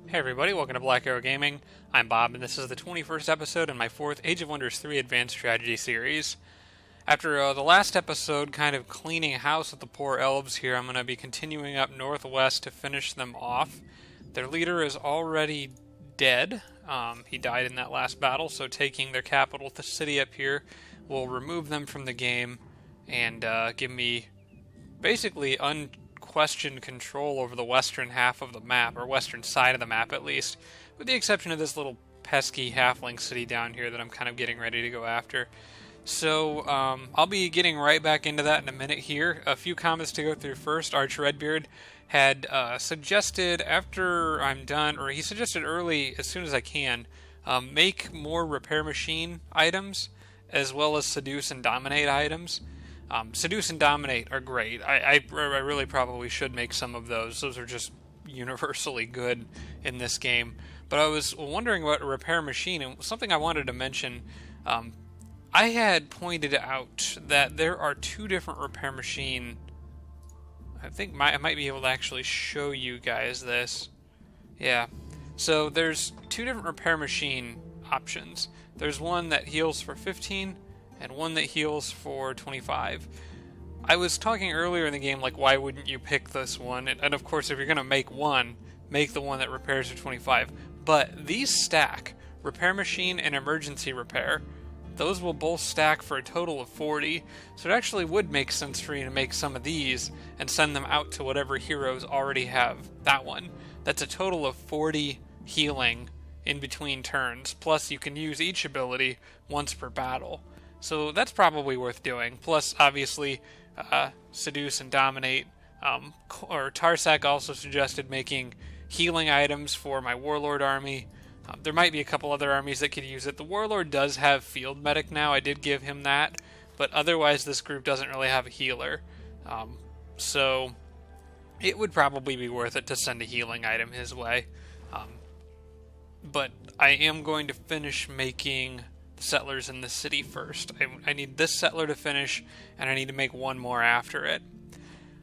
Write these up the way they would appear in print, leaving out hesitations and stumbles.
Hey everybody, welcome to Black Arrow Gaming. I'm Bob, and this is the 21st episode in my 4th Age of Wonders 3 Advanced Strategy series. After the last episode kind of cleaning house with the poor elves here, I'm going to be continuing up northwest to finish them off. Their leader is already dead. He died in that last battle, so taking their capital, the city up here, will remove them from the game and give me basically unquestioned control over the western half of the map, or western side of the map at least, with the exception of this little pesky halfling city down here that I'm kind of getting ready to go after. So I'll be getting right back into that in a minute here. A few comments to go through first. Arch Redbeard had suggested after I'm done, or he suggested early as soon as I can, make more repair machine items as well as seduce and dominate items. Seduce and dominate are great. I really probably should make some of those. Those are just universally good in this game. But I was wondering about a repair machine, and something I wanted to mention. I had pointed out that there are two different repair machine. I think I might be able to actually show you guys this. Yeah. So there's two different repair machine options. There's one that heals for 15 and one that heals for 25. I was talking earlier in the game, like, why wouldn't you pick this one? And of course, if you're going to make one, make the one that repairs for 25. But these stack, repair machine and emergency repair. Those will both stack for a total of 40, so it actually would make sense for you to make some of these and send them out to whatever heroes already have that one. That's a total of 40 healing in between turns, plus you can use each ability once per battle. So that's probably worth doing. Plus, obviously, seduce and dominate. Or Tarsak also suggested making healing items for my warlord army. There might be a couple other armies that could use it. The warlord does have field medic now. I did give him that, but otherwise this group doesn't really have a healer. So it would probably be worth it to send a healing item his way. But I am going to finish making settlers in the city first. I need this settler to finish, and I need to make one more after it.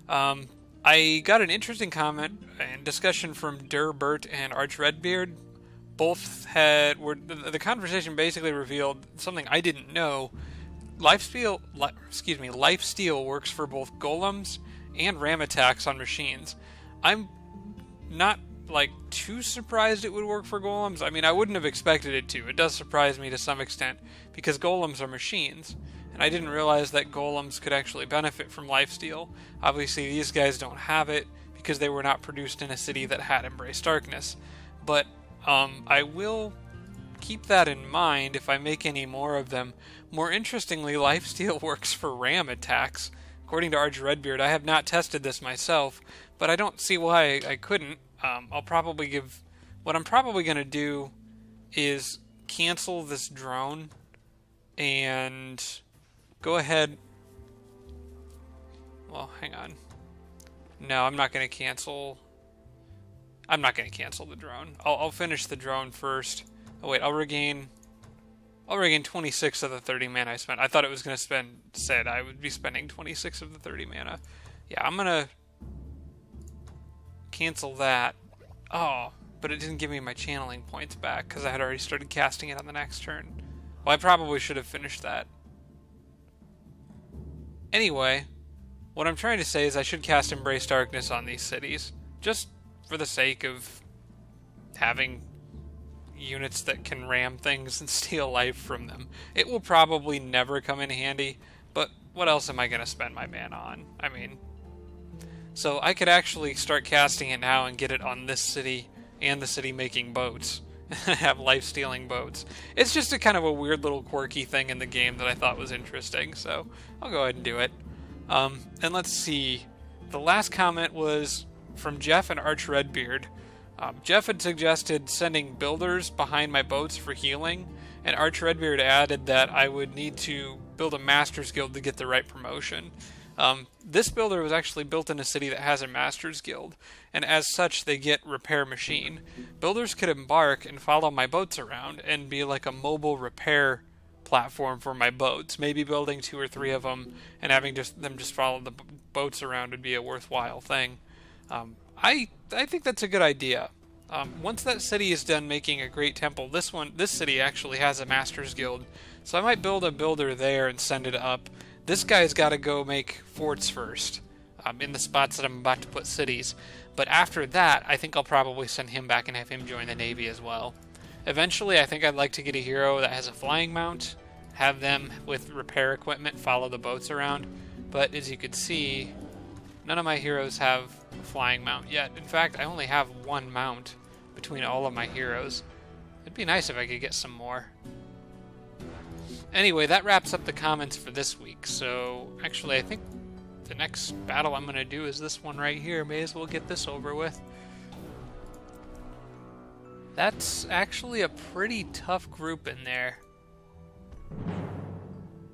I got an interesting comment and discussion from Durbert and Arch Redbeard. Both the conversation basically revealed something I didn't know. Lifesteal works for both golems and ram attacks on machines. I'm not too surprised it would work for golems. I mean, I wouldn't have expected it to. It does surprise me to some extent because golems are machines, and I didn't realize that golems could actually benefit from lifesteal. Obviously, these guys don't have it because they were not produced in a city that had embraced darkness. But I will keep that in mind if I make any more of them. More interestingly, lifesteal works for ram attacks. According to Arch Redbeard, I have not tested this myself, but I don't see why I couldn't. What I'm probably going to do is cancel this drone and go ahead. Well, hang on. No, I'm not going to cancel the drone. I'll finish the drone first. Oh wait, I'll regain 26 of the 30 mana I spent. I thought it was going to said I would be spending 26 of the 30 mana. Yeah, I'm going to cancel that. Oh, but it didn't give me my channeling points back because I had already started casting it on the next turn. Well, I probably should have finished that. Anyway, what I'm trying to say is I should cast Embrace Darkness on these cities, just for the sake of having units that can ram things and steal life from them. It will probably never come in handy, but what else am I going to spend my mana on? I mean, so I could actually start casting it now and get it on this city and the city making boats. Have life-stealing boats. It's just a kind of a weird little quirky thing in the game that I thought was interesting, so I'll go ahead and do it. And let's see. The last comment was from Jeff and Arch Redbeard. Jeff had suggested sending builders behind my boats for healing, and Arch Redbeard added that I would need to build a Master's Guild to get the right promotion. This builder was actually built in a city that has a Master's Guild, and as such they get Repair Machine. Builders could embark and follow my boats around and be like a mobile repair platform for my boats. Maybe building 2 or 3 of them and having them just follow the boats around would be a worthwhile thing. I think that's a good idea. Once that city is done making a great temple, this city actually has a Master's Guild, so I might build a builder there and send it up. This guy's got to go make forts first, in the spots that I'm about to put cities. But after that, I think I'll probably send him back and have him join the Navy as well. Eventually, I think I'd like to get a hero that has a flying mount, have them with repair equipment follow the boats around. But as you can see, none of my heroes have a flying mount yet. In fact, I only have one mount between all of my heroes. It'd be nice if I could get some more. Anyway, that wraps up the comments for this week. So, actually, I think the next battle I'm going to do is this one right here. May as well get this over with. That's actually a pretty tough group in there.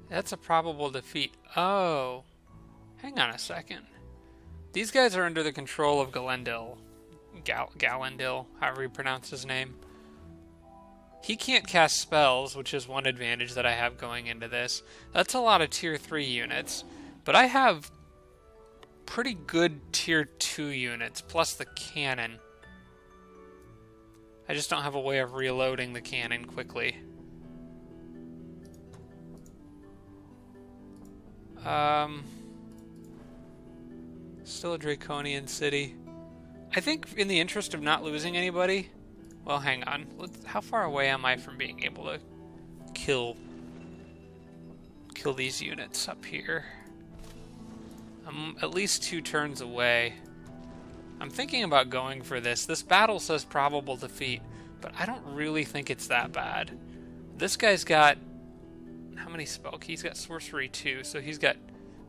That's a probable defeat. Oh, hang on a second. These guys are under the control of Galendil. Galendil, however you pronounce his name. He can't cast spells, which is one advantage that I have going into this. That's a lot of tier 3 units. But I have pretty good tier 2 units, plus the cannon. I just don't have a way of reloading the cannon quickly. Still a Draconian city. I think in the interest of not losing anybody... Well, hang on. How far away am I from being able to kill these units up here? I'm at least 2 turns away. I'm thinking about going for this. This battle says probable defeat, but I don't really think it's that bad. This guy's got... How many spell? He's got sorcery 2, so he's got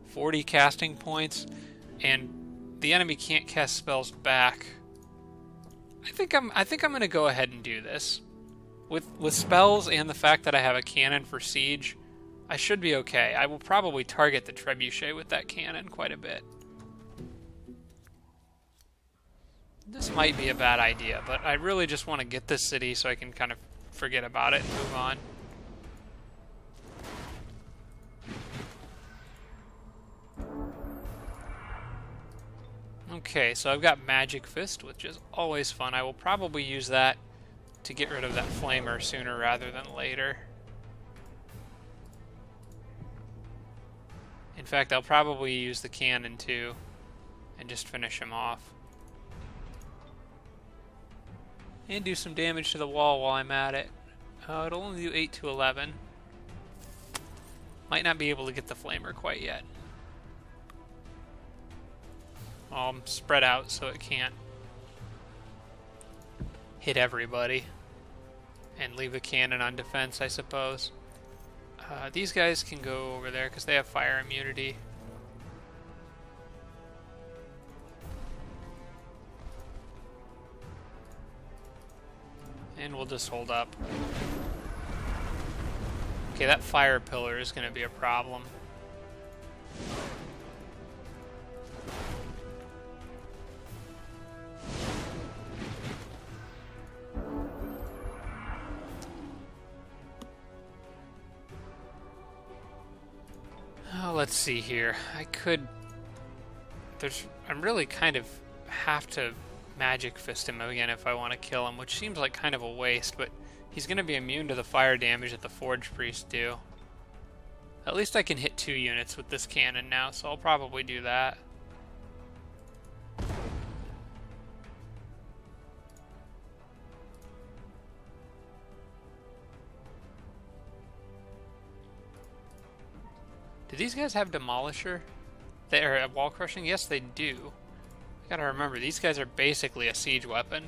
40 casting points, and the enemy can't cast spells back. I think I'm going to go ahead and do this. With spells and the fact that I have a cannon for siege, I should be okay. I will probably target the trebuchet with that cannon quite a bit. This might be a bad idea, but I really just want to get this city so I can kind of forget about it and move on. Okay, so I've got Magic Fist, which is always fun. I will probably use that to get rid of that flamer sooner rather than later. In fact, I'll probably use the cannon too and just finish him off. And do some damage to the wall while I'm at it. It'll only do 8 to 11. Might not be able to get the flamer quite yet. I'm spread out so it can't hit everybody and leave the cannon on defense, I suppose. These guys can go over there because they have fire immunity. And we'll just hold up. Okay, that fire pillar is going to be a problem. Let's see here. I'm really kind of have to Magic Fist him again if I want to kill him, which seems like kind of a waste, but he's going to be immune to the fire damage that the Forge Priests do. At least I can hit 2 units with this cannon now, so I'll probably do that. Do these guys have Demolisher? They are wall crushing? Yes, they do. I gotta remember, these guys are basically a siege weapon.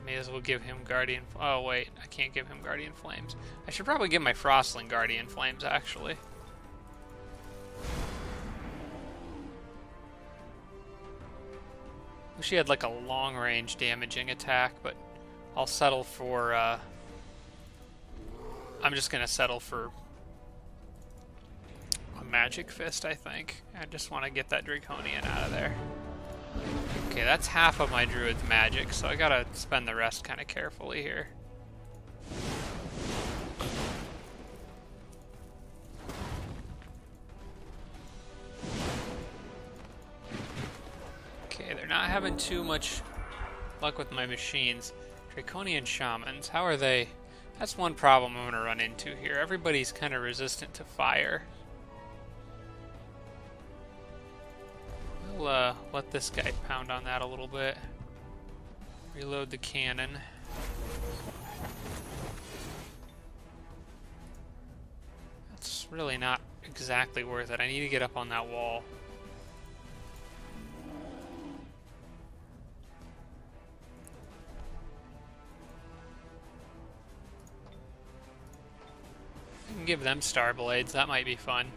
May as well give him Guardian... Oh, wait. I can't give him Guardian Flames. I should probably give my Frostling Guardian Flames, actually. Wish he had like a long-range damaging attack, but I'll settle for... I'm just going to settle for a Magic Fist, I think. I just want to get that Draconian out of there. Okay, that's half of my Druid's magic, so I gotta spend the rest kind of carefully here. having too much luck with my machines. Draconian shamans, how are they? That's one problem I'm going to run into here. Everybody's kind of resistant to fire. We'll let this guy pound on that a little bit. Reload the cannon. That's really not exactly worth it. I need to get up on that wall. I can give them star blades. That might be fun.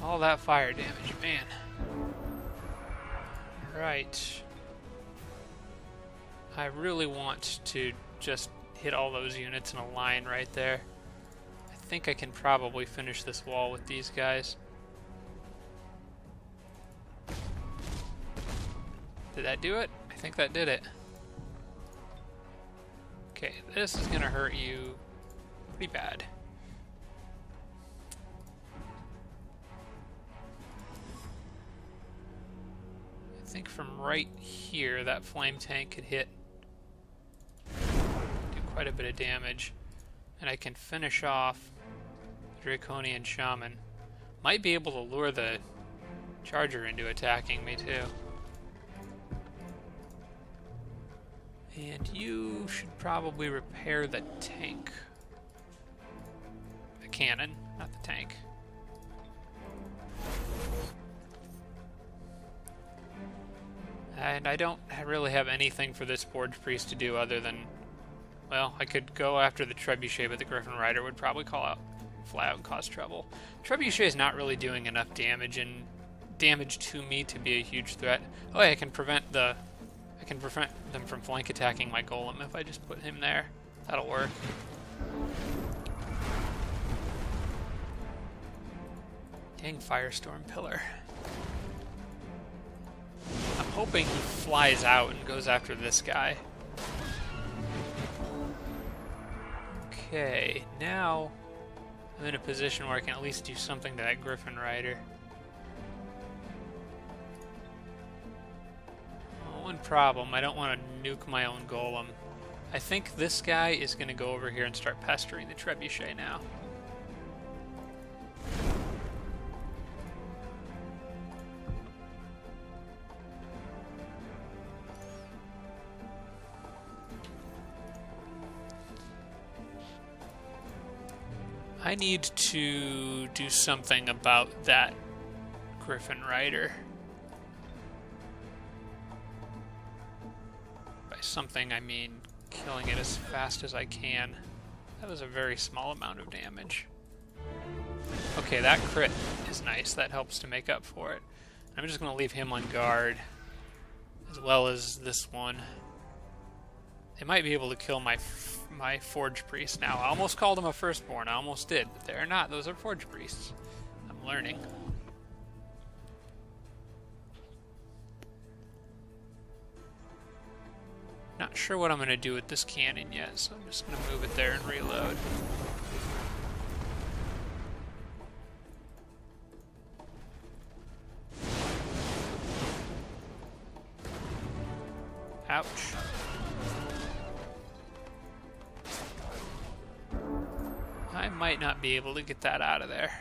All that fire damage, man. Alright. I really want to just hit all those units in a line right there. I think I can probably finish this wall with these guys. Did that do it? I think that did it. Okay, this is gonna hurt you pretty bad. I think from right here, that flame tank could do quite a bit of damage. And I can finish off the Draconian Shaman. Might be able to lure the Charger into attacking me too. And you should probably repair the tank. The cannon, not the tank. And I don't really have anything for this Forge Priest to do other than, well, I could go after the Trebuchet, but the Griffin Rider would probably call out flat out and cause trouble. Trebuchet is not really doing enough damage to me to be a huge threat. Oh, yeah, I can prevent them from flank attacking my golem if I just put him there. That'll work. Dang Firestorm Pillar. I'm hoping he flies out and goes after this guy. Okay, now I'm in a position where I can at least do something to that Griffin Rider. Well, one problem, I don't want to nuke my own golem. I think this guy is going to go over here and start pestering the Trebuchet now. I need to do something about that Griffin Rider. By something, I mean killing it as fast as I can. That was a very small amount of damage. Okay, that crit is nice. That helps to make up for it. I'm just going to leave him on guard, as well as this one. They might be able to kill my Forge Priest now. I almost called him a Firstborn. I almost did, but they're not. Those are Forge Priests. I'm learning. Not sure what I'm going to do with this cannon yet, so I'm just going to move it there and reload. Ouch. I might not be able to get that out of there.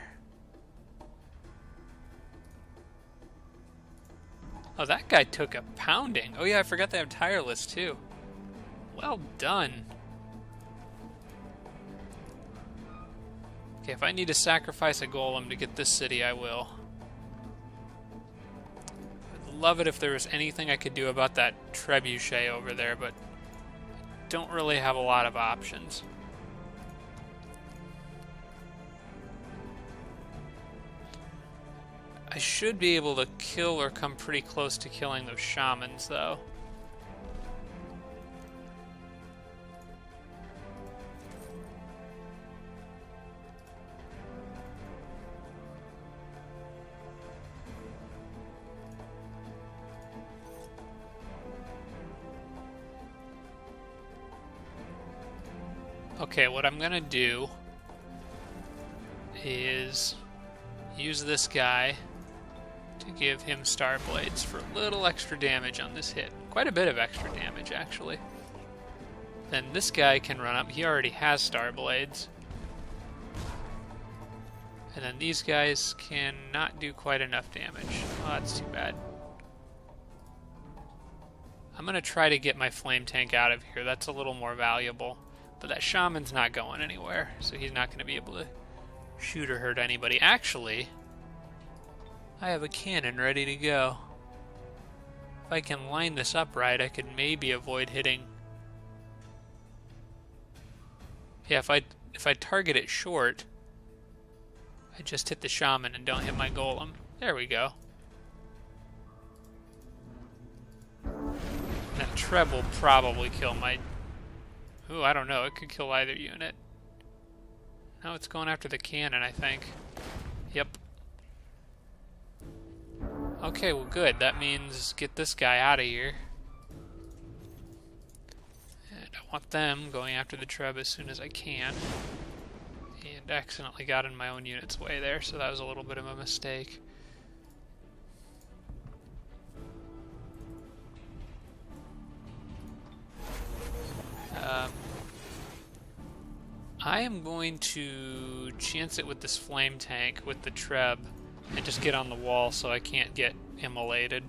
Oh, that guy took a pounding. Oh yeah, I forgot they have Tireless too. Well done. Okay, if I need to sacrifice a golem to get this city, I will. I'd love it if there was anything I could do about that Trebuchet over there, but I don't really have a lot of options. I should be able to kill or come pretty close to killing those shamans, though. Okay, what I'm gonna do is use this guy to give him Star Blades for a little extra damage on this hit. Quite a bit of extra damage, actually. Then this guy can run up. He already has Star Blades. And then these guys cannot do quite enough damage. Oh, that's too bad. I'm going to try to get my flame tank out of here. That's a little more valuable. But that shaman's not going anywhere, so he's not going to be able to shoot or hurt anybody. Actually, I have a cannon ready to go. If I can line this up right, I could maybe avoid hitting. Yeah, if I target it short, I just hit the shaman and don't hit my golem. There we go. That Treb will probably kill my... Ooh, I don't know. It could kill either unit. No, it's going after the cannon, I think. Yep. Okay, well good. That means get this guy out of here. And I want them going after the Treb as soon as I can. And accidentally got in my own unit's way there, so that was a little bit of a mistake. I am going to chance it with this flame tank with the Treb and just get on the wall so I can't get immolated.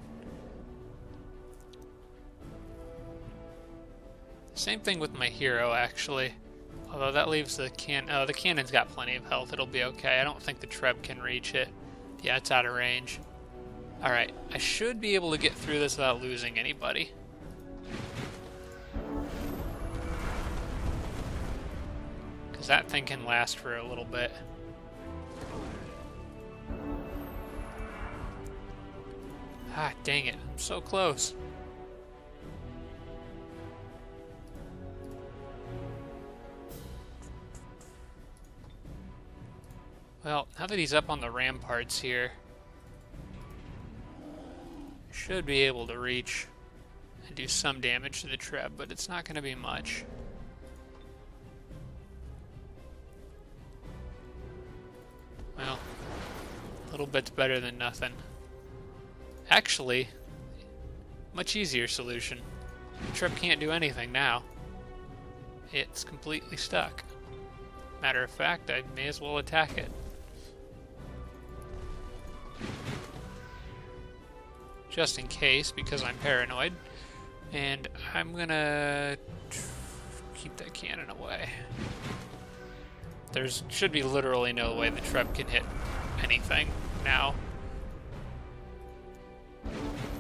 Same thing with my hero, actually. Although that leaves the the cannon's got plenty of health. It'll be okay. I don't think the Treb can reach it. Yeah, it's out of range. Alright, I should be able to get through this without losing anybody. Because that thing can last for a little bit. Ah, dang it. I'm so close. Well, now that he's up on the ramparts here, I should be able to reach and do some damage to the Treb, but it's not going to be much. Well, a little bit's better than nothing. Actually, much easier solution. The Treb can't do anything now. It's completely stuck. Matter of fact, I may as well attack it. Just in case, because I'm paranoid. And I'm gonna keep that cannon away. There's should be literally no way the Treb can hit anything now.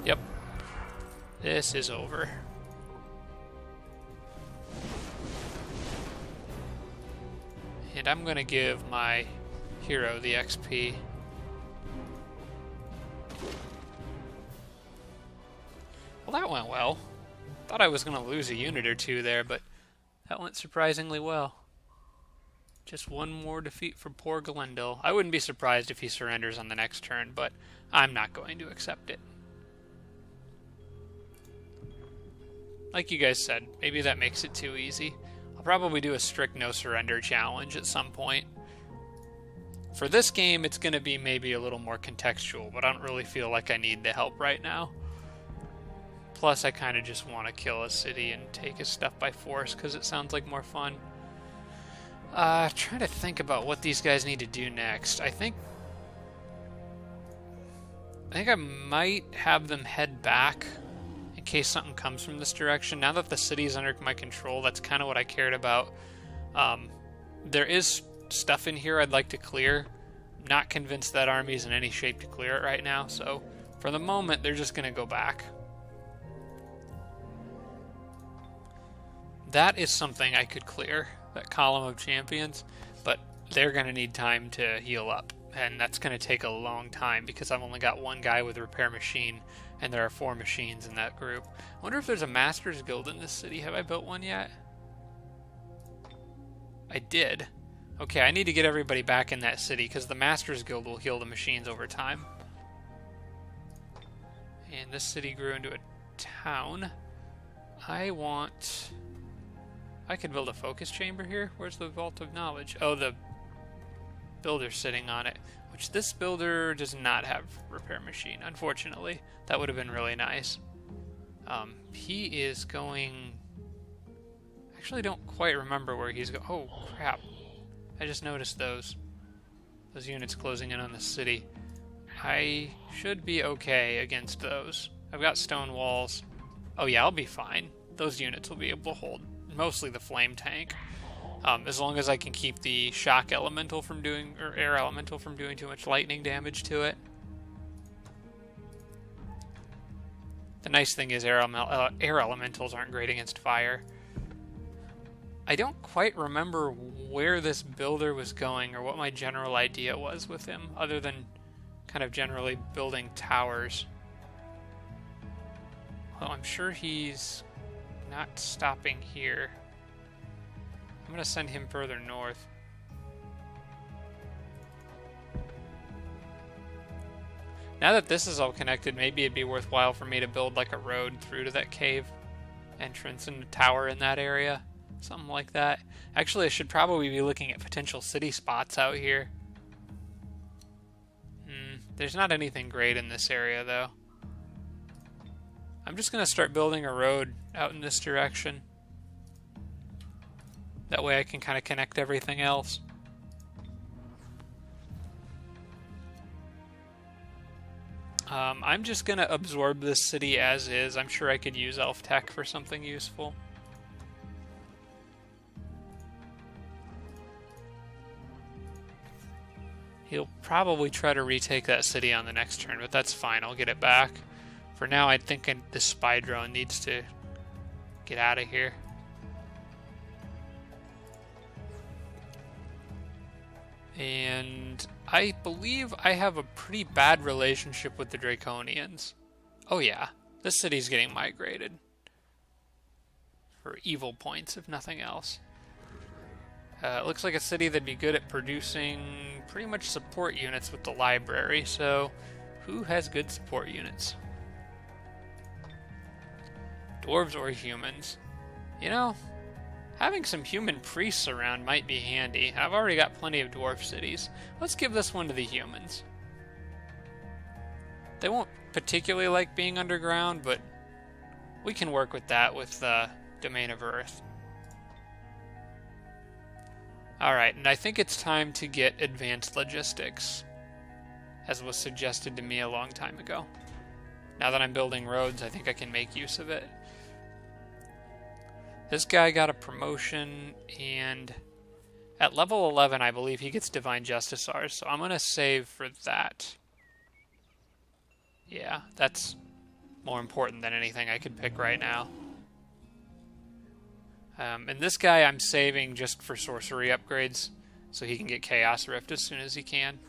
Yep. This is over. And I'm gonna give my hero the XP. Well, that went well. Thought I was gonna lose a unit or two there, but that went surprisingly well. Just one more defeat for poor Glendil. I wouldn't be surprised if he surrenders on the next turn, but I'm not going to accept it. Like you guys said, maybe that makes it too easy. I'll probably do a strict no surrender challenge at some point. For this game, it's going to be maybe a little more contextual, but I don't really feel like I need the help right now. Plus, I kind of just want to kill a city and take his stuff by force, because it sounds like more fun. Trying to think about what these guys need to do next. I think I might have them head back in case something comes from this direction. Now that the city is under my control, that's kind of what I cared about. There is stuff in here I'd like to clear. Not convinced that army's in any shape to clear it right now, so for the moment, they're just going to go back. That is something I could clear, that column of champions, but they're going to need time to heal up, and that's going to take a long time because I've only got one guy with a repair machine, and there are 4 machines in that group. I wonder if there's a Master's Guild in this city. Have I built one yet? I did. Okay, I need to get everybody back in that city because the Master's Guild will heal the machines over time. And this city grew into a town. I I could build a focus chamber here. Where's the Vault of Knowledge? Oh, the builder's sitting on it. Which this builder does not have repair machine, unfortunately. That would have been really nice. He is going... Actually, don't quite remember where he's going. Oh, crap. I just noticed those units closing in on the city. I should be okay against those. I've got stone walls. Oh yeah, I'll be fine. Those units will be able to hold mostly the flame tank. As long as I can keep the shock elemental from doing, or air elemental from doing too much lightning damage to it. The nice thing is air elementals aren't great against fire. I don't quite remember where this builder was going or what my general idea was with him, other than kind of generally building towers. Well, I'm sure he's not stopping here. I'm going to send him further north. Now that this is all connected, maybe it'd be worthwhile for me to build like a road through to that cave entrance and a tower in that area. Something like that. Actually, I should probably be looking at potential city spots out here. There's not anything great in this area, though. I'm just going to start building a road out in this direction. That way I can kind of connect everything else. I'm just going to absorb this city as is. I'm sure I could use elf tech for something useful. He'll probably try to retake that city on the next turn, but that's fine. I'll get it back. For now, I think this spy drone needs to get out of here. And I believe I have a pretty bad relationship with the Draconians. Oh yeah, this city's getting migrated. For evil points, if nothing else. It looks like a city that'd be good at producing pretty much support units with the library, so who has good support units? Dwarves or humans? You know, having some human priests around might be handy. I've already got plenty of dwarf cities. Let's give this one to the humans. They won't particularly like being underground, but we can work with that with the Domain of Earth. Alright, and I think it's time to get advanced logistics, as was suggested to me a long time ago. Now that I'm building roads, I think I can make use of it. This guy got a promotion, and at level 11, I believe he gets Divine Justicars, so I'm going to save for that. Yeah, that's more important than anything I could pick right now. And this guy I'm saving just for sorcery upgrades, so he can get Chaos Rift as soon as he can.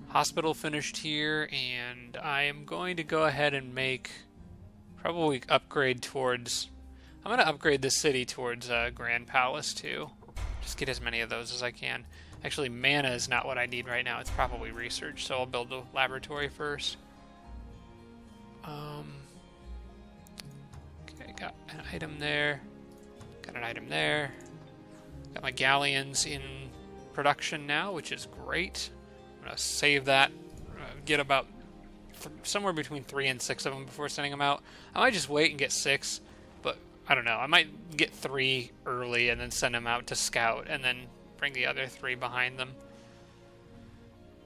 Hospital finished here, and I am going to go ahead and make probably upgrade towards... I'm going to upgrade this city towards Grand Palace too. Just get as many of those as I can. Actually, mana is not what I need right now. It's probably research, so I'll build a laboratory first. Okay, got an item there. Got an item there. Got my galleons in production now, which is great. I'm going to save that. Get about somewhere between 3 and 6 of them before sending them out. I might just wait and get 6, but I don't know. I might get 3 early and then send them out to scout and then bring the other 3 behind them.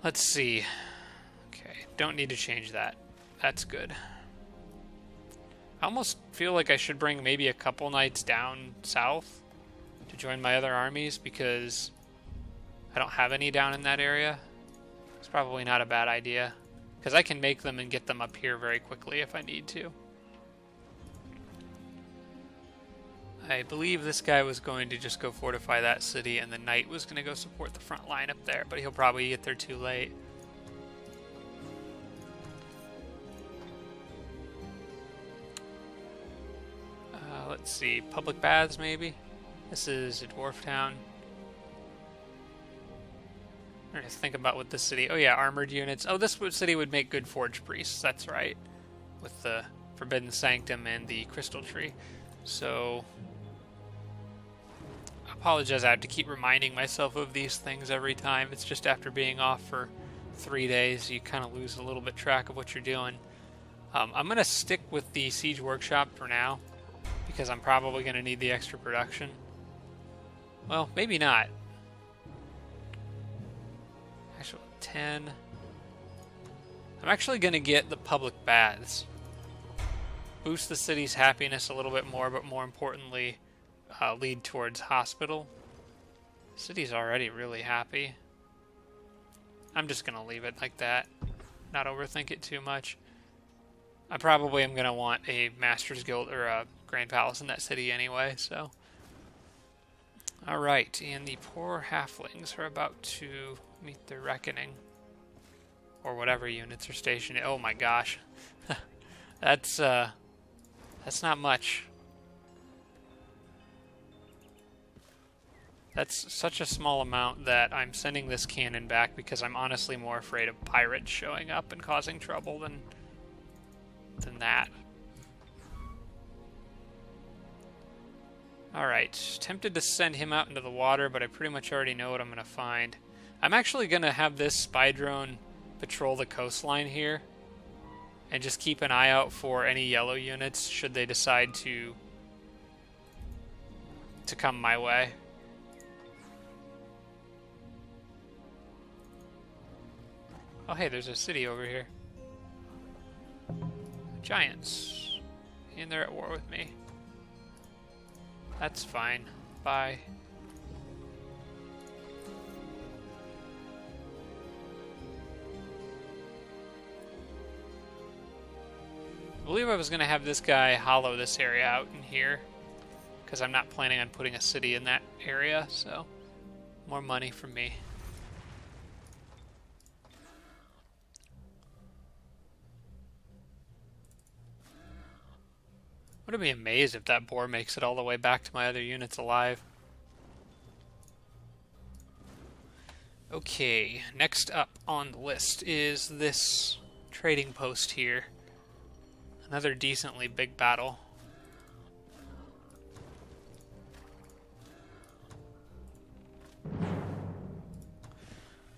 Let's see. Okay, don't need to change that. That's good. I almost feel like I should bring maybe a couple knights down south to join my other armies because I don't have any down in that area. It's probably not a bad idea because I can make them and get them up here very quickly if I need to. I believe this guy was going to just go fortify that city and the knight was going to go support the front line up there, but he'll probably get there too late. Let's see, public baths maybe? This is a dwarf town. I'm trying to think about what this city... Oh yeah, armored units. Oh, this city would make good forge priests, that's right. With the Forbidden Sanctum and the Crystal Tree. So, apologize, I have to keep reminding myself of these things every time. It's just after being off for 3 days, you kind of lose a little bit track of what you're doing. I'm going to stick with the Siege Workshop for now, because I'm probably going to need the extra production. Well, maybe not. Actually, 10. I'm actually going to get the public baths. Boost the city's happiness a little bit more, but more importantly, lead towards hospital. The city's already really happy. I'm just going to leave it like that. Not overthink it too much. I probably am going to want a Master's Guild or a Grand Palace in that city anyway, so. Alright, and the poor halflings are about to meet their reckoning. Or whatever units are stationed. Oh my gosh. That's not much. That's such a small amount that I'm sending this cannon back because I'm honestly more afraid of pirates showing up and causing trouble than that. Alright, tempted to send him out into the water, but I pretty much already know what I'm going to find. I'm actually going to have this spy drone patrol the coastline here and just keep an eye out for any yellow units should they decide to come my way. Oh hey, there's a city over here. Giants. And they're at war with me. That's fine. Bye. I believe I was going to have this guy hollow this area out in here, because I'm not planning on putting a city in that area, so more money for me. I would be amazed if that boar makes it all the way back to my other units alive. Okay, next up on the list is this trading post here. Another decently big battle.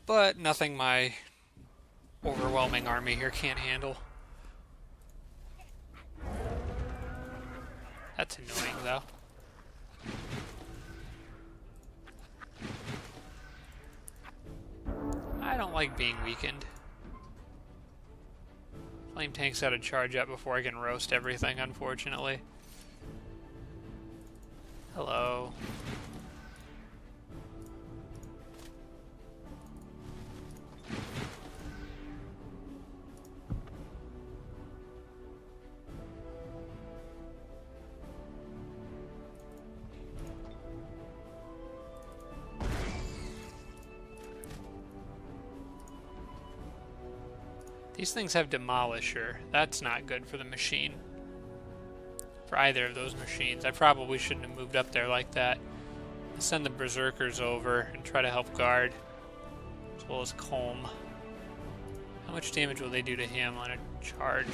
But nothing my overwhelming army here can't handle. That's annoying, though. I don't like being weakened. Flame tank's got to charge up before I can roast everything, unfortunately. Hello. These things have Demolisher. That's not good for the machine. For either of those machines. I probably shouldn't have moved up there like that. I'll send the Berserkers over and try to help guard. As well as Colm. How much damage will they do to him on a charge?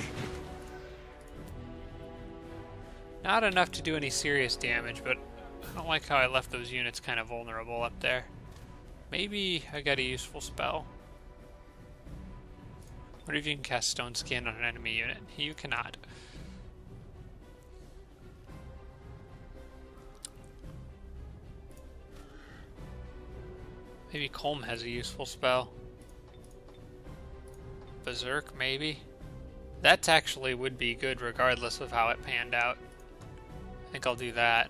Not enough to do any serious damage, but I don't like how I left those units kind of vulnerable up there. Maybe I got a useful spell. What if you can cast Stone Skin on an enemy unit? You cannot. Maybe Colm has a useful spell. Berserk, maybe? That actually would be good regardless of how it panned out. I think I'll do that.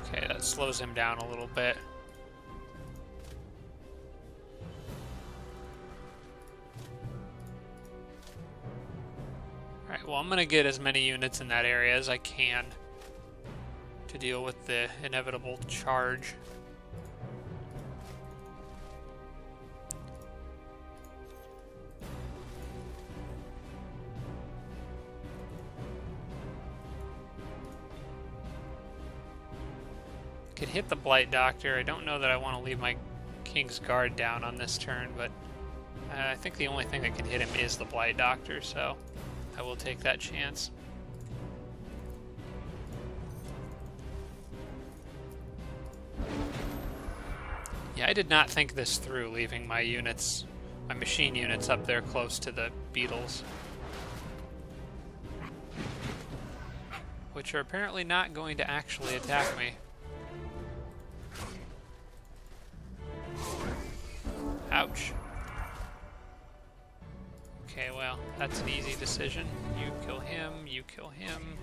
Okay, that slows him down a little bit. Alright, well I'm going to get as many units in that area as I can to deal with the inevitable charge. Could hit the Blight Doctor. I don't know that I want to leave my King's Guard down on this turn, but I think the only thing that can hit him is the Blight Doctor, so I will take that chance. Yeah, I did not think this through, leaving my units, my machine units up there close to the beetles. Which are apparently not going to actually attack me. Ouch. Okay, well, that's an easy decision. You kill him, you kill him.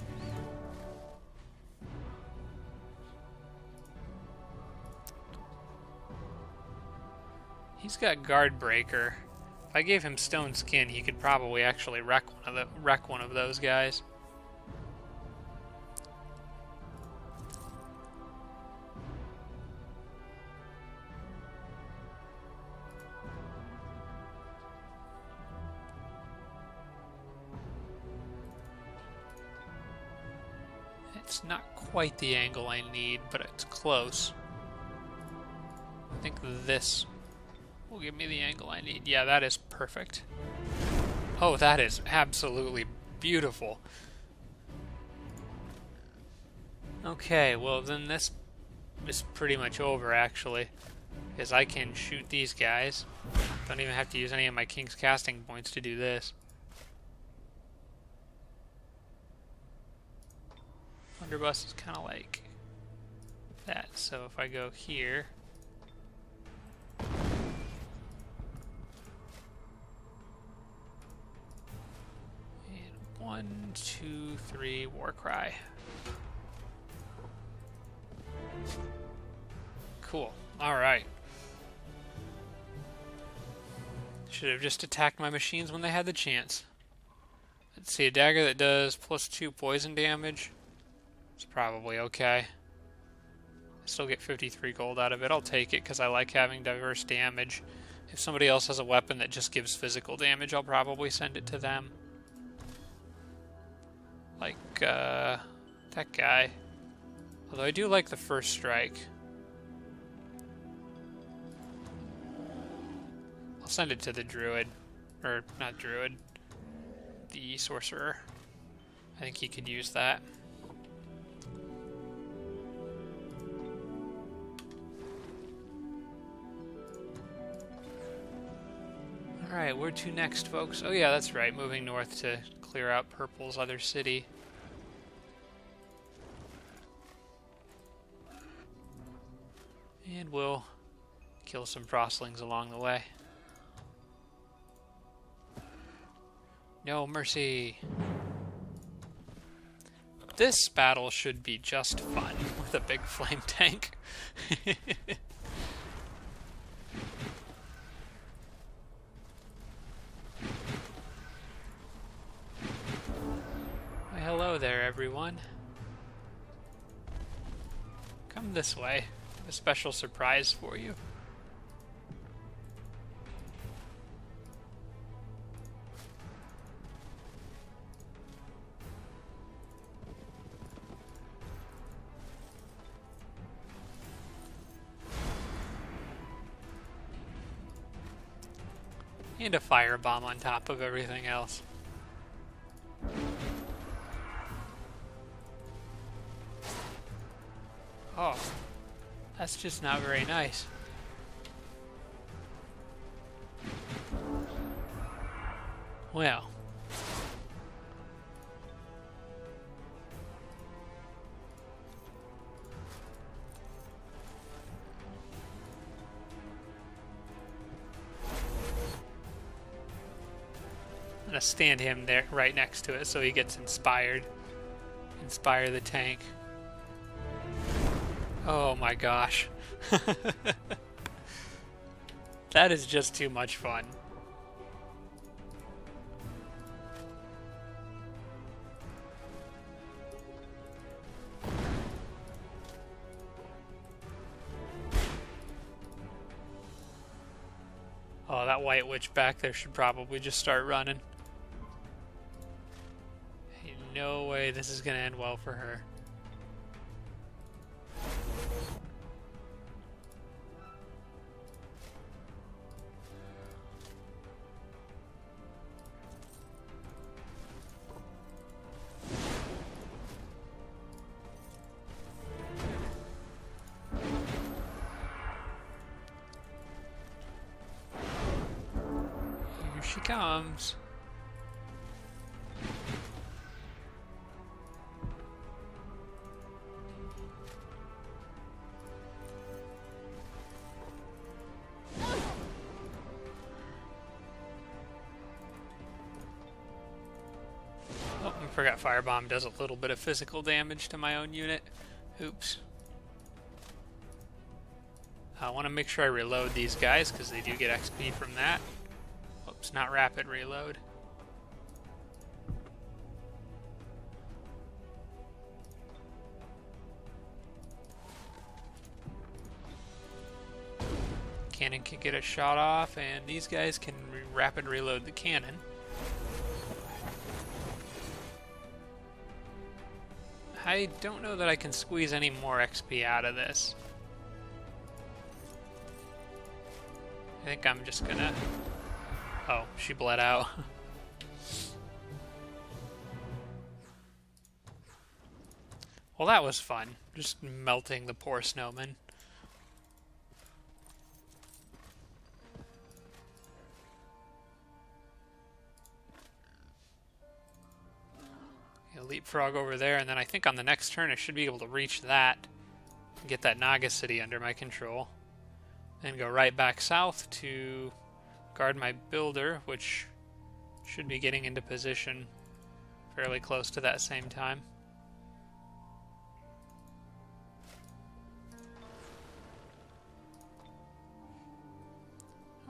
He's got Guard Breaker. If I gave him Stone Skin, he could probably actually wreck one of those guys. It's not quite the angle I need, but it's close. I think this will give me the angle I need. Yeah, that is perfect. Oh, that is absolutely beautiful. Okay, well then this is pretty much over, actually. Because I can shoot these guys. Don't even have to use any of my King's casting points to do this. Blunderbuss is kind of like that, so if I go here... and 1, 2, 3, Warcry. Cool. Alright. Should have just attacked my machines when they had the chance. Let's see, a dagger that does +2 poison damage. It's probably okay. I still get 53 gold out of it. I'll take it because I like having diverse damage. If somebody else has a weapon that just gives physical damage, I'll probably send it to them. Like, that guy. Although I do like the first strike. I'll send it to the druid. Or, not druid. The sorcerer. I think he could use that. Alright, where to next, folks? Oh yeah, that's right, moving north to clear out Purple's other city. And we'll kill some Frostlings along the way. No mercy! This battle should be just fun with a big flame tank. Hello there, everyone. Come this way. I have a special surprise for you. And a firebomb on top of everything else. Oh, that's just not very nice. Well. I'm gonna stand him there right next to it so he gets inspired. Inspire the tank. Oh my gosh. That is just too much fun. Oh, that White Witch back there should probably just start running. Hey, no way this is gonna end well for her. she comes. Oh, I forgot Firebomb does a little bit of physical damage to my own unit. Oops. I want to make sure I reload these guys because they do get XP from that. Oops, not rapid reload. Cannon can get a shot off, and these guys can rapid reload the cannon. I don't know that I can squeeze any more XP out of this. I think I'm just gonna... Oh, she bled out. Well, that was fun. Just melting the poor snowman. Leapfrog over there, and then I think on the next turn I should be able to reach that and get that Naga City under my control. Then go right back south to guard my builder, which should be getting into position fairly close to that same time.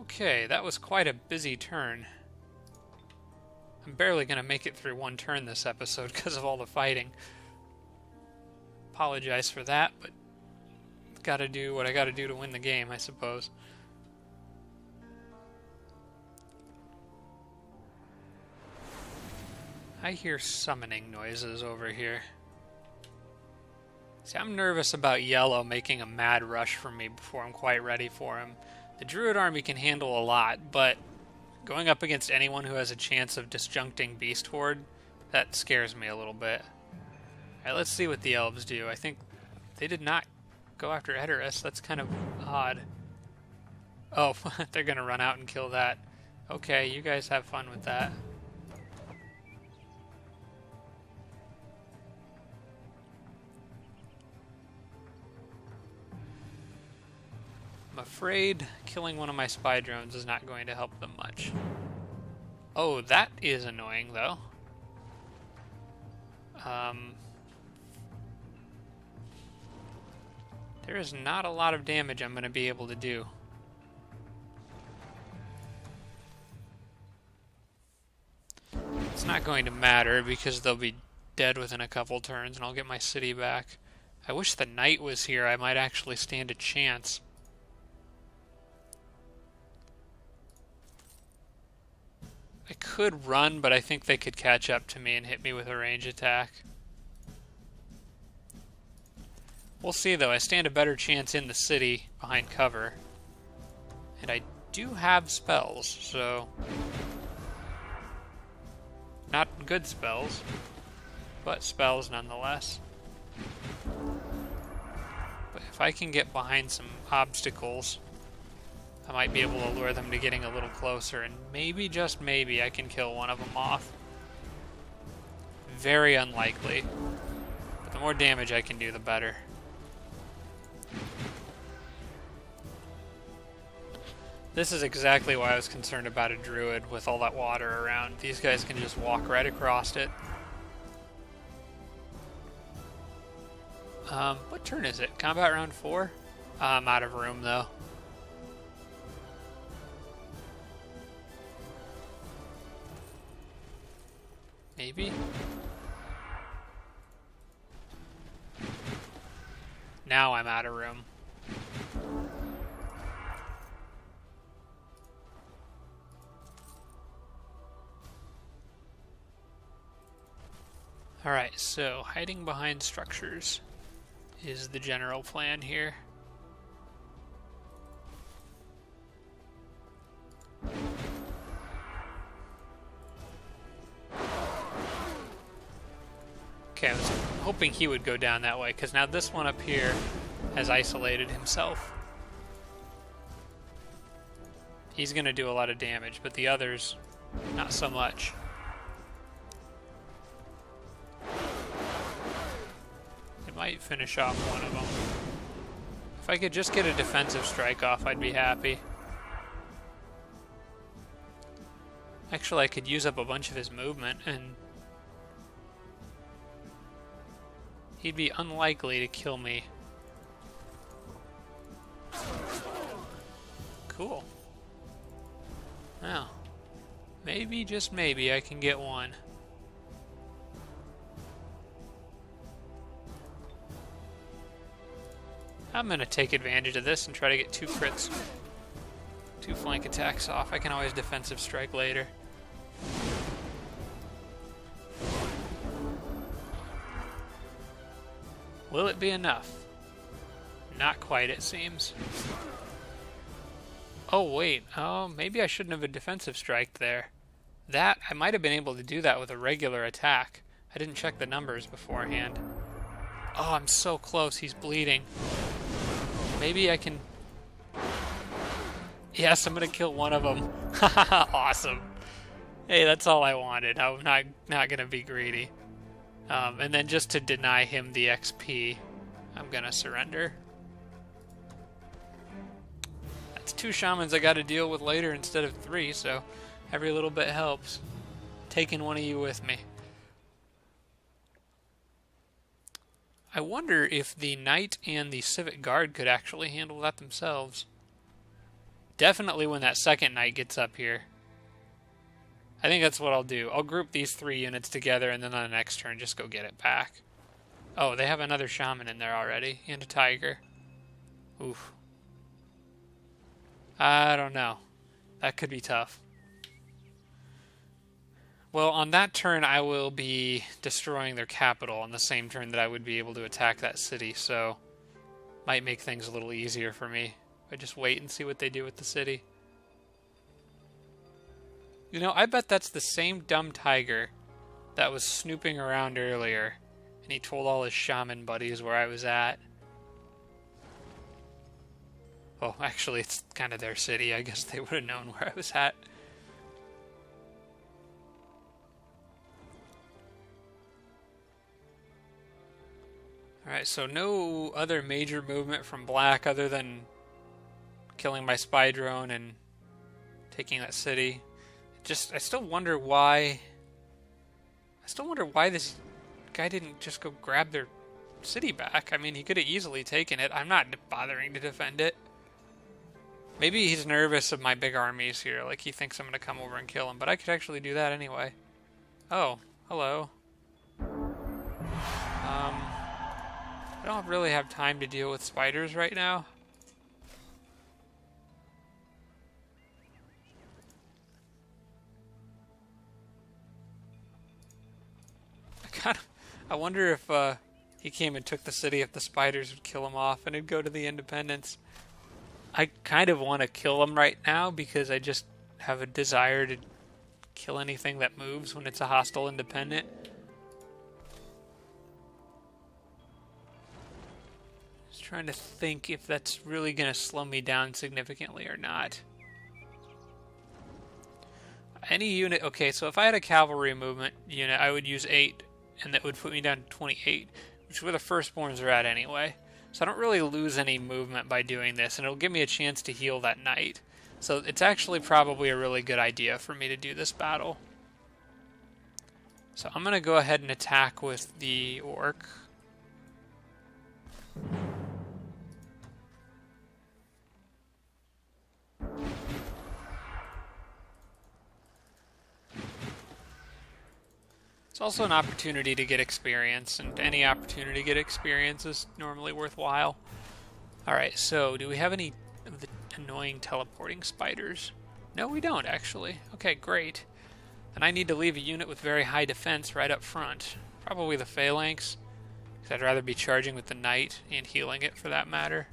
Okay, that was quite a busy turn. I'm barely going to make it through one turn this episode because of all the fighting. Apologize for that, but gotta do what I gotta do to win the game, I suppose. I hear summoning noises over here. See, I'm nervous about Yellow making a mad rush for me before I'm quite ready for him. The Druid army can handle a lot, but going up against anyone who has a chance of disjuncting Beast Horde, that scares me a little bit. Alright, let's see what the elves do. I think they did not go after Edoras. That's kind of odd. Oh, they're gonna run out and kill that. Okay, you guys have fun with that. I'm afraid killing one of my spy drones is not going to help them much. Oh, that is annoying, though. There is not a lot of damage I'm going to be able to do. It's not going to matter because they'll be dead within a couple turns and I'll get my city back. I wish the knight was here. I might actually stand a chance. I could run, but I think they could catch up to me and hit me with a range attack. We'll see, though. I stand a better chance in the city behind cover. And I do have spells, so... Not good spells, but spells nonetheless. But if I can get behind some obstacles, I might be able to lure them to getting a little closer, and maybe, just maybe, I can kill one of them off. Very unlikely. But the more damage I can do, the better. This is exactly why I was concerned about a druid with all that water around. These guys can just walk right across it. What turn is it? Combat round 4? I'm out of room, though. Maybe? Now I'm out of room. Alright, so hiding behind structures is the general plan here. Okay, I was hoping he would go down that way, because now this one up here has isolated himself. He's going to do a lot of damage, but the others, not so much. It might finish off one of them. If I could just get a defensive strike off, I'd be happy. Actually, I could use up a bunch of his movement, and he'd be unlikely to kill me. Cool. Now, maybe, just maybe, I can get one. I'm gonna take advantage of this and try to get 2 crits. 2 flank attacks off. I can always defensive strike later. Will it be enough? Not quite, it seems. Oh, wait. Oh, maybe I shouldn't have a defensive strike there. That, I might have been able to do that with a regular attack. I didn't check the numbers beforehand. Oh, I'm so close. He's bleeding. Maybe I can... Yes, I'm going to kill one of them. Awesome. Hey, that's all I wanted. I'm not going to be greedy. And then just to deny him the XP, I'm going to surrender. That's 2 shamans I got to deal with later instead of 3, so every little bit helps. Taking one of you with me. I wonder if the knight and the civic guard could actually handle that themselves. Definitely when that second knight gets up here. I think that's what I'll do. I'll group these 3 units together and then on the next turn just go get it back. Oh, they have another shaman in there already. And a tiger. Oof. I don't know. That could be tough. Well, on that turn, I will be destroying their capital on the same turn that I would be able to attack that city, so might make things a little easier for me. I just wait and see what they do with the city. You know, I bet that's the same dumb tiger that was snooping around earlier, and he told all his shaman buddies where I was at. Well, actually, it's kind of their city. I guess they would have known where I was at. Alright, so no other major movement from Black other than killing my spy drone and taking that city. I still wonder why this guy didn't just go grab their city back. I mean, he could have easily taken it. I'm not bothering to defend it. Maybe he's nervous of my big armies here, like he thinks I'm going to come over and kill him, but I could actually do that anyway. Oh, hello. I don't really have time to deal with spiders right now. I wonder if he came and took the city, if the spiders would kill him off and it'd go to the independents. I kind of want to kill him right now because I just have a desire to kill anything that moves when it's a hostile independent. Just trying to think if that's really going to slow me down significantly or not. Any unit... Okay, so if I had a cavalry movement unit, I would use 8, and that would put me down to 28, which is where the firstborns are at anyway. So I don't really lose any movement by doing this, and it'll give me a chance to heal that knight. So it's actually probably a really good idea for me to do this battle. So I'm going to go ahead and attack with the orc. It's also an opportunity to get experience, and any opportunity to get experience is normally worthwhile. Alright, so do we have any of the annoying teleporting spiders? No, we don't, actually. Okay, great. Then I need to leave a unit with very high defense right up front. Probably the phalanx, because I'd rather be charging with the knight and healing it for that matter.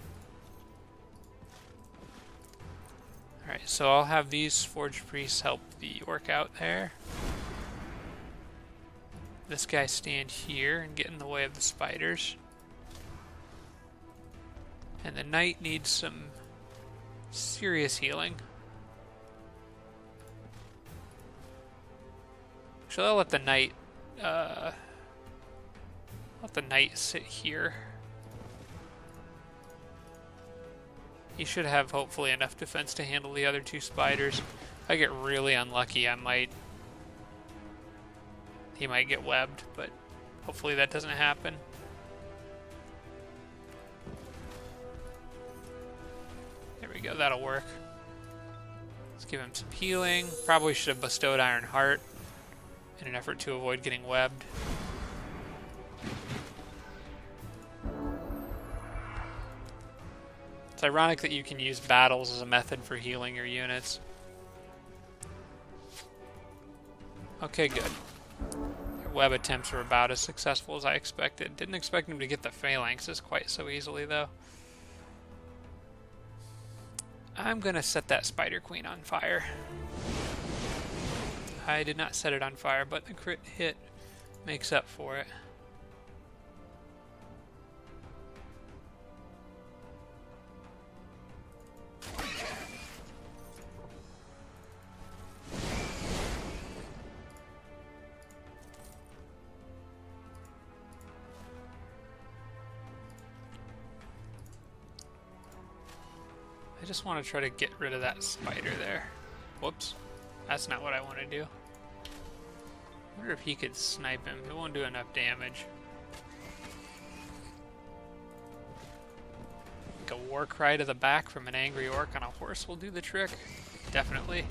Alright, so I'll have these forged priests help the orc out there. This guy stand here and get in the way of the spiders. And the knight needs some serious healing. Actually, I'll let the knight sit here. He should have hopefully enough defense to handle the other two spiders. If I get really unlucky, he might get webbed, but hopefully that doesn't happen. There we go, that'll work. Let's give him some healing. Probably should have bestowed Iron Heart in an effort to avoid getting webbed. It's ironic that you can use battles as a method for healing your units. Okay, good. Your web attempts were about as successful as I expected. Didn't expect him to get the phalanxes quite so easily, though. I'm gonna set that Spider Queen on fire. I did not set it on fire, but the crit hit makes up for it. I just want to try to get rid of that spider there. Whoops. That's not what I want to do. I wonder if he could snipe him. It won't do enough damage. Like a war cry to the back from an angry orc on a horse will do the trick. Definitely.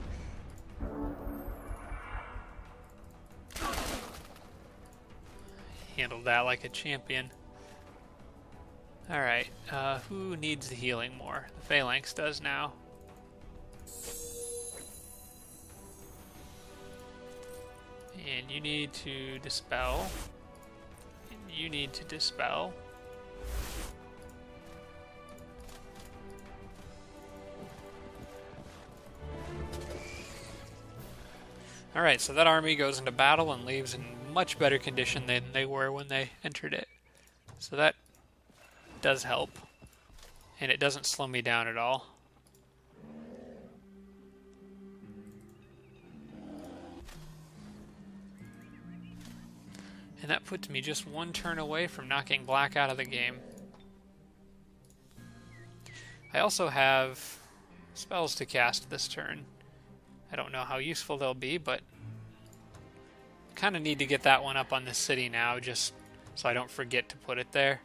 Handled that like a champion. Alright, who needs the healing more? The Phalanx does now. And you need to dispel. And you need to dispel. Alright, so that army goes into battle and leaves in much better condition than they were when they entered it. So that does help. And it doesn't slow me down at all. And that puts me just one turn away from knocking black out of the game. I also have spells to cast this turn. I don't know how useful they'll be, but kind of need to get that one up on the city now, just so I don't forget to put it there.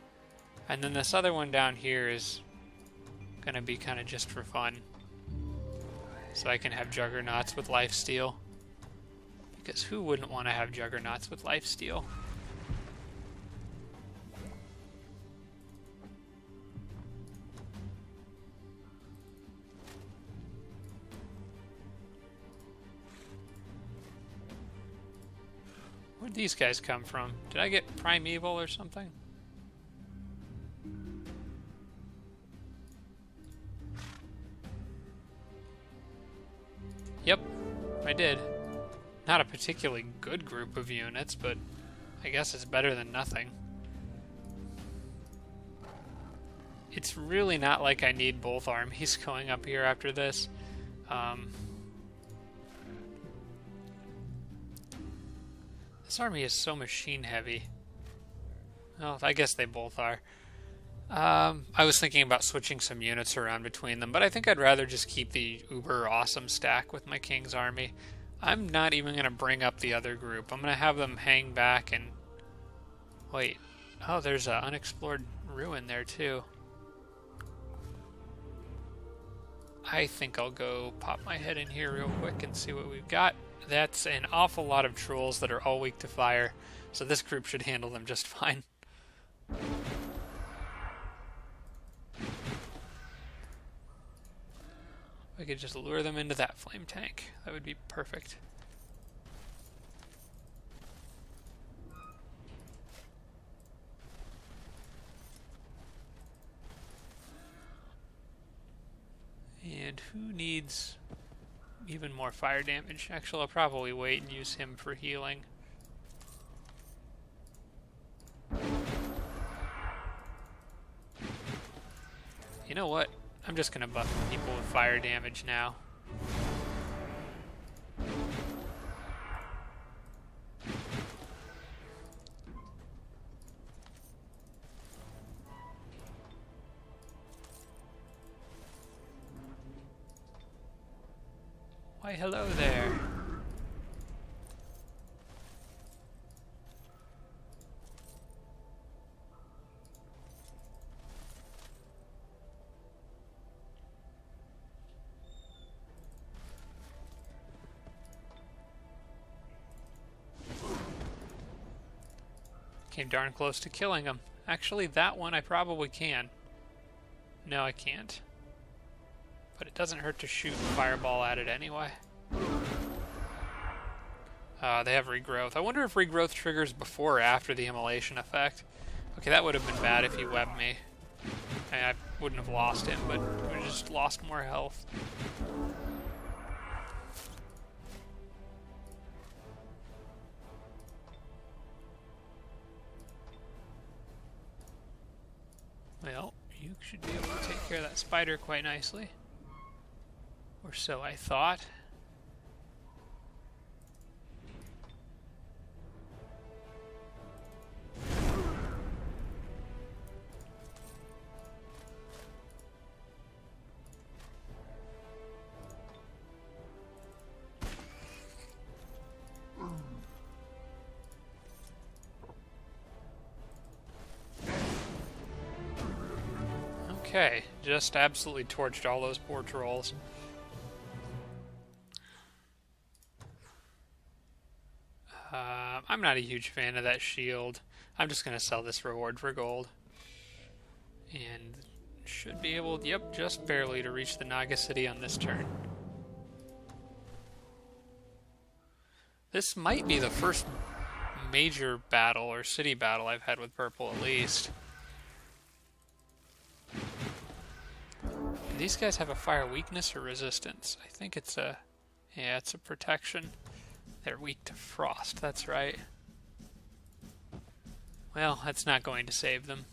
And then this other one down here is going to be kind of just for fun. So I can have Juggernauts with Lifesteal. Because who wouldn't want to have Juggernauts with Lifesteal? Where'd these guys come from? Did I get Primeval or something? Yep, I did. Not a particularly good group of units, but I guess it's better than nothing. It's really not like I need both armies going up here after this. This army is so machine heavy. Well, I guess they both are. I was thinking about switching some units around between them, but I think I'd rather just keep the uber awesome stack with my King's army. I'm not even going to bring up the other group. I'm going to have them hang back and... Wait. Oh, there's an unexplored ruin there, too. I think I'll go pop my head in here real quick and see what we've got. That's an awful lot of trolls that are all weak to fire, so this group should handle them just fine. I could just lure them into that flame tank. That would be perfect. And who needs even more fire damage? Actually, I'll probably wait and use him for healing. You know what? I'm just gonna buff people with fire damage now. Why, hello there. Came darn close to killing him. Actually, that one I probably can. No, I can't. But it doesn't hurt to shoot a fireball at it anyway. They have regrowth. I wonder if regrowth triggers before or after the immolation effect. Okay, that would have been bad if he webbed me. I wouldn't have lost him, but we just lost more health. Well, you should be able to take care of that spider quite nicely. Or so I thought. Okay, just absolutely torched all those poor trolls. I'm not a huge fan of that shield. I'm just going to sell this reward for gold. And should be able, yep, just barely to reach the Naga City on this turn. This might be the first major battle, or city battle, I've had with purple at least. Do these guys have a fire weakness or resistance? I think it's a... yeah, it's a protection. They're weak to frost, that's right. Well, that's not going to save them.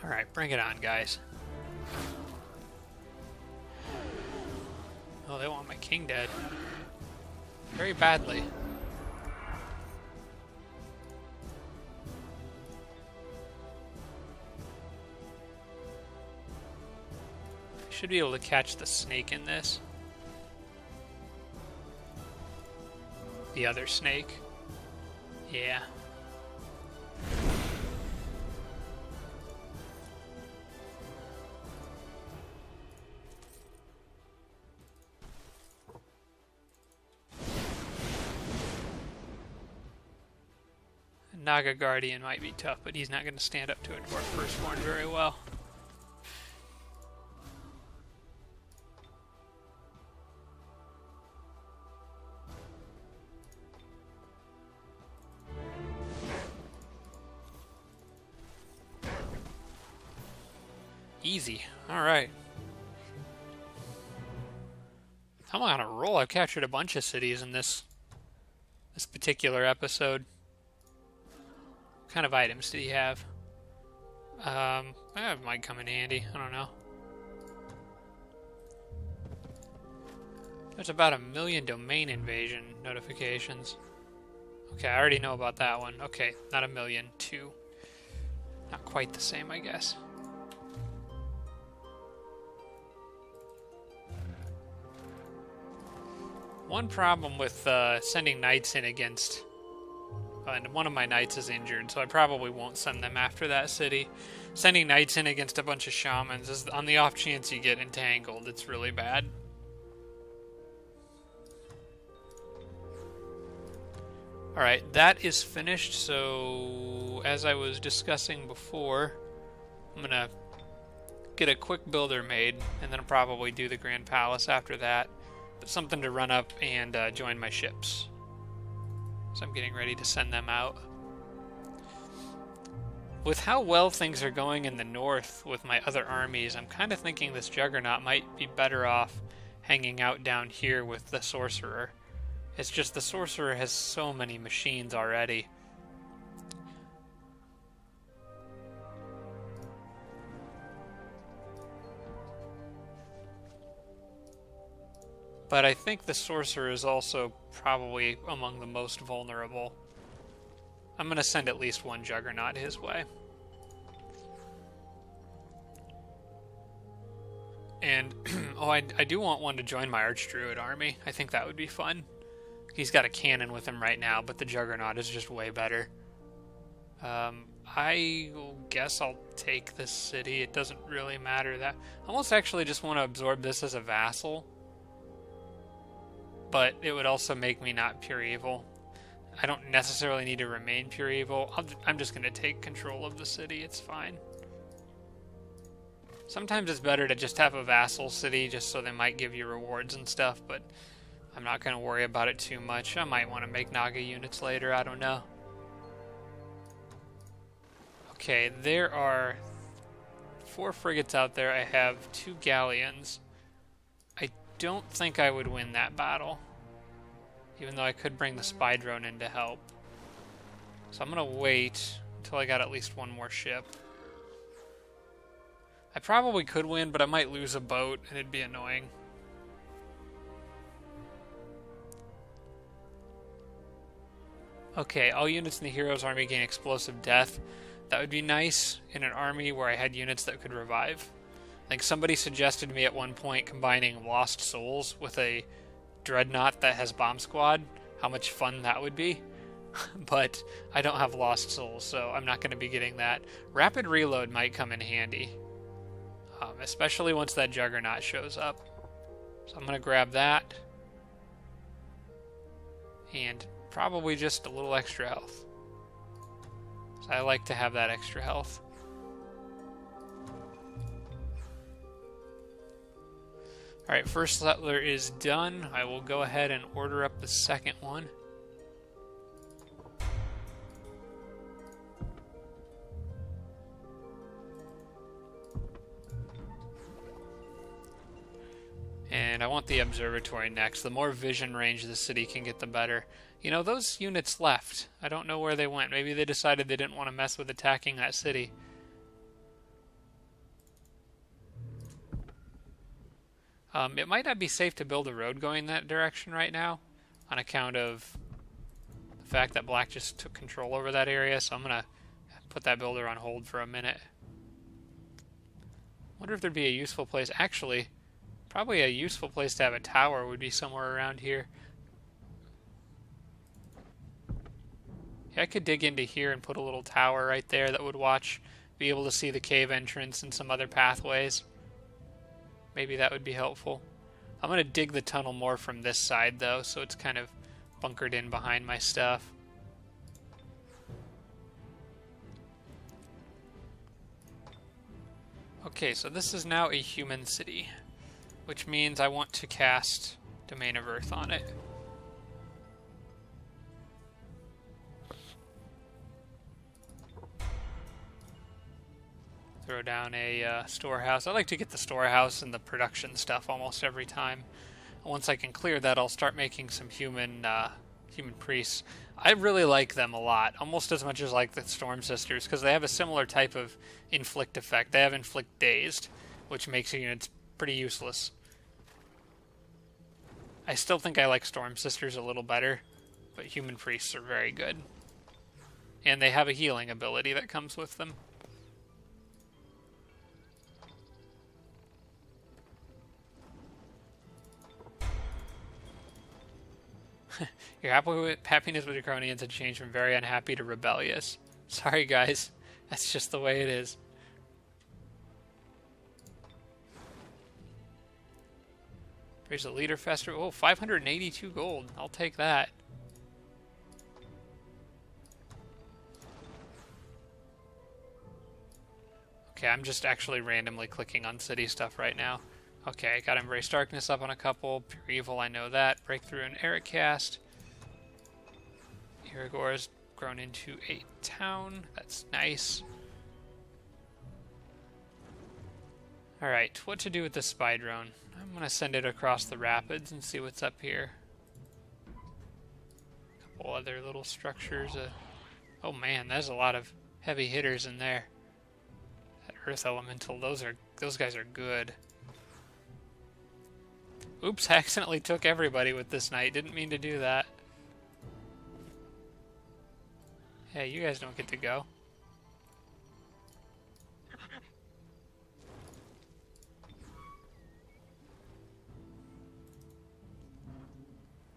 Alright, bring it on, guys. Oh, they want my king dead. Very badly. I should be able to catch the snake in this. The other snake. Yeah. Naga Guardian might be tough, but he's not going to stand up to a Dwarf Firstborn very well. Easy. Alright. I'm on a roll. I've captured a bunch of cities in this particular episode. What kind of items did he have? That might come in handy. I don't know. There's about 1 million domain invasion notifications. Okay, I already know about that one. Okay, not 1 million, 2. Not quite the same, I guess. One problem with sending knights in against... and one of my knights is injured, so I probably won't send them after that city. Sending knights in against a bunch of shamans is, on the off chance you get entangled, it's really bad. Alright, that is finished, so as I was discussing before, I'm gonna get a quick builder made, and then I'll probably do the Grand Palace after that. But something to run up and join my ships. So I'm getting ready to send them out. With how well things are going in the north with my other armies, I'm kind of thinking this Juggernaut might be better off hanging out down here with the Sorcerer. It's just the Sorcerer has so many machines already. But I think the sorcerer is also probably among the most vulnerable. I'm going to send at least one juggernaut his way. And, oh, I do want one to join my archdruid army. I think that would be fun. He's got a cannon with him right now, but the juggernaut is just way better. I guess I'll take this city. It doesn't really matter that. I almost actually just want to absorb this as a vassal. But it would also make me not pure evil. I don't necessarily need to remain pure evil. I'm just going to take control of the city. It's fine. Sometimes it's better to just have a vassal city just so they might give you rewards and stuff, but I'm not going to worry about it too much. I might want to make Naga units later. I don't know. Okay, there are 4 frigates out there. I have 2 galleons. I don't think I would win that battle, even though I could bring the spy drone in to help. So I'm going to wait until I got at least one more ship. I probably could win, but I might lose a boat, and it'd be annoying. Okay, all units in the hero's army gain explosive death. That would be nice in an army where I had units that could revive. Like somebody suggested to me at one point combining Lost Souls with a Dreadnought that has Bomb Squad. How much fun that would be. But I don't have Lost Souls, so I'm not going to be getting that. Rapid Reload might come in handy. Especially once that Juggernaut shows up. So I'm going to grab that. And probably just a little extra health. So I like to have that extra health. Alright, first settler is done. I will go ahead and order up the second one. And I want the observatory next. The more vision range the city can get, the better. You know, those units left. I don't know where they went. Maybe they decided they didn't want to mess with attacking that city. It might not be safe to build a road going that direction right now, on account of the fact that Black just took control over that area, so I'm going to put that builder on hold for a minute. Wonder if there'd be a useful place. Actually, probably a useful place to have a tower would be somewhere around here. Yeah, I could dig into here and put a little tower right there that would be able to see the cave entrance and some other pathways. Maybe that would be helpful. I'm going to dig the tunnel more from this side, though, so it's kind of bunkered in behind my stuff. Okay, so this is now a human city, which means I want to cast Domain of Earth on it. Throw down a storehouse. I like to get the storehouse and the production stuff almost every time. Once I can clear that, I'll start making some human priests. I really like them a lot, almost as much as like the Storm Sisters, because they have a similar type of inflict effect. They have inflict dazed, which makes units pretty useless. I still think I like Storm Sisters a little better, but human priests are very good. And they have a healing ability that comes with them. Your happiness with Draconians had changed from very unhappy to rebellious. Sorry, guys. That's just the way it is. Raise the leader festival. Oh, 582 gold. I'll take that. Okay, I'm just actually randomly clicking on city stuff right now. Okay, got Embrace Darkness up on a couple. Pure Evil, I know that. Breakthrough and Eric Cast. Irigor has grown into a town. That's nice. Alright, what to do with this spy drone? I'm going to send it across the rapids and see what's up here. A couple other little structures. Oh man, there's a lot of heavy hitters in there. That Earth Elemental, those guys are good. Oops, I accidentally took everybody with this knight. Didn't mean to do that. Hey, you guys don't get to go.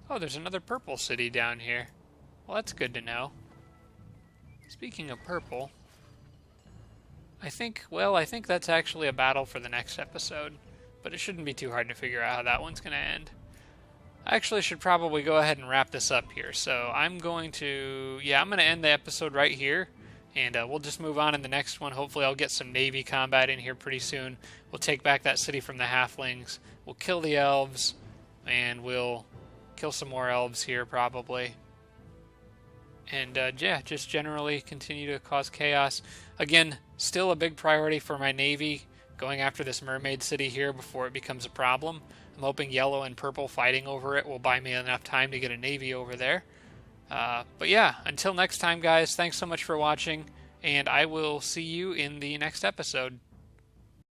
Oh, there's another purple city down here. Well, that's good to know. Speaking of purple, I think that's actually a battle for the next episode, but it shouldn't be too hard to figure out how that one's going to end. I actually should probably go ahead and wrap this up here, so I'm going to end the episode right here, and we'll just move on in the next one. Hopefully I'll get some Navy combat in here pretty soon. We'll take back that city from the halflings, we'll kill the elves, and we'll kill some more elves here probably. And just generally continue to cause chaos. Again, still a big priority for my Navy, going after this mermaid city here before it becomes a problem. I'm hoping yellow and purple fighting over it will buy me enough time to get a Navy over there. But yeah, until next time guys, thanks so much for watching, and I will see you in the next episode.